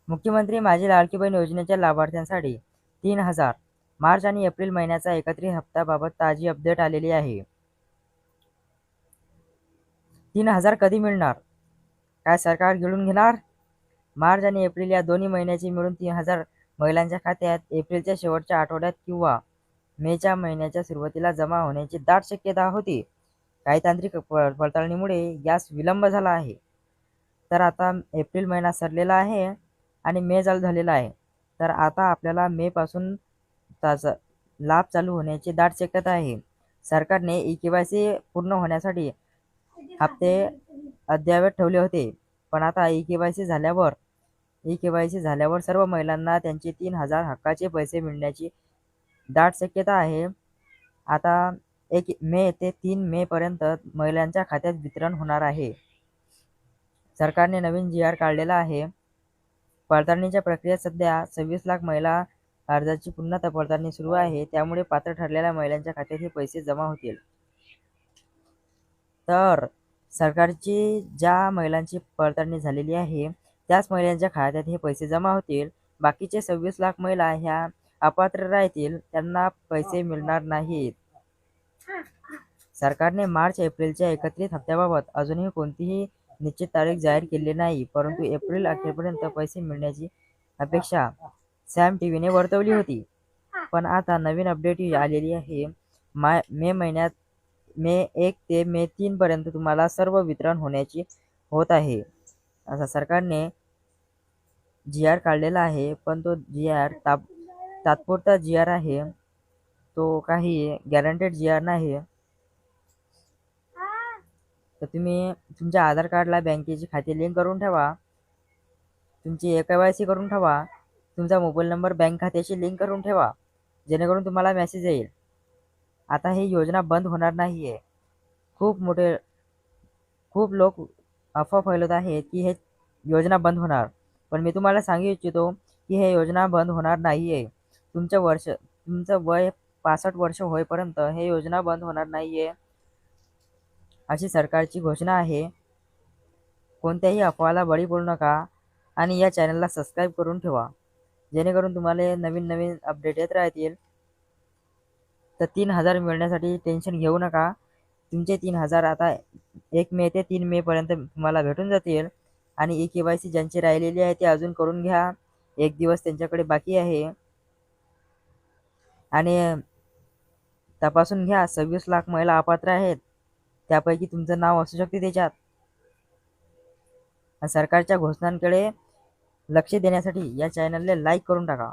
मुख्यमंत्री माझी लाडकी बहीण योजनेच्या लाभार्थ्यांसाठी 3,000 मार्च आणि एप्रिल महिन्याचा एकत्रित हप्त्याबाबत ताजी अपडेट आलेली आहे. 3,000 कधी मिळणार? काय सरकार गिळून घेणार? मार्च आणि एप्रिल या दोन्ही महिन्याची मिळून 3,000 महिलांच्या खात्यात एप्रिलच्या शेवटच्या आठवड्यात किंवा मेच्या महिन्याच्या सुरुवातीला जमा होण्याची दाट शक्यता होती. काही तांत्रिक पडताळणीमुळे यास विलंब झाला आहे. तर आता एप्रिल महिना सरलेला आहे आणि मे चालू झालेला आहे. तर आता आपल्याला मे पासून त्याचा लाभ चालू होण्याची दाट शक्यता आहे. सरकारने ई-केवायसी पूर्ण होण्यासाठी हप्ते अद्ययावत ठेवले होते, पण आता ई-केवायसी झाल्यावर सर्व महिलांना त्यांचे 3,000 हक्काचे पैसे मिळण्याची दाट शक्यता आहे. आता 1 मे ते 3 मे पर्यंत महिलांच्या खात्यात वितरण होणार आहे. सरकारने नवीन जी-आर काढलेला आहे. पडताळणीच्या प्रक्रियेत सध्या 26 लाख महिला अर्जाची पुन्हा पडताळणी सुरू आहे. त्यामुळे पात्र ठरलेल्या महिलांच्या खात्यात हे पैसे जमा होतील. तर सरकारची ज्या महिलांची पडताळणी झालेली आहे त्याच महिलांच्या खात्यात हे पैसे जमा होतील. बाकीचे 26 लाख महिला ह्या अपात्र राहतील, त्यांना पैसे मिळणार नाहीत. सरकारने मार्च एप्रिलच्या एकत्रित हप्त्याबाबत अजूनही कोणतीही निश्चित तारीख जाहीर केलेली नाही, परंतु एप्रिल अखेरपर्यंत पैसे मिळण्याची अपेक्षा सॅम टीव्हीने वर्तवली होती. पण आता नवीन अपडेट आलेली आहे. मे 1 ते मे 3 पर्यंत तुम्हाला सर्व वितरण होत आहे. असा सरकारने जी-आर काढलेला आहे, पण तो जी-आर तात्पुरता जी-आर आहे. तो काही गॅरंटेड जी-आर नाही. तर तुम्ही तुमच्या आधार कार्डला बँकेची खाती लिंक करून ठेवा. तुमची के-वाय-सी करून ठेवा. तुमचा मोबाईल नंबर बँक खात्याशी लिंक करून ठेवा, जेणेकरून तुम्हाला मेसेज येईल. आता ही योजना बंद होणार नाहीये. खूप लोक अफवा फैलवत आहेत की हे योजना बंद होणार, पण मी तुम्हाला सांगू इच्छितो की हे योजना बंद होणार नाहीये. तुमचं वय 65 वर्ष होईपर्यंत हे योजना बंद होणार नाहीये, अशी सरकारची घोषणा आहे. कोणत्याही अफवाला बळी पडू नका आणि या चॅनलला सबस्क्राईब करून ठेवा, जेणेकरून तुम्हाला नवीन नवीन अपडेट येत राहतील. तर 3,000 मिळण्यासाठी टेन्शन घेऊ नका. तुमचे 3,000 आता 1 मे ते 3 मे पर्यंत तुम्हाला भेटून जातील. आणि ई-के-वाय-सी ज्यांची राहिलेली आहे ते अजून करून घ्या. 1 दिवस त्यांच्याकडे बाकी आहे. आणि तपासून घ्या, 26 लाख महिला अपात्र आहेत, त्यापैकी तुमचं नाव असू शकते त्याच्यात. सरकारच्या घोषणांकडे लक्ष देण्यासाठी या चॅनलला लाईक करून टाका.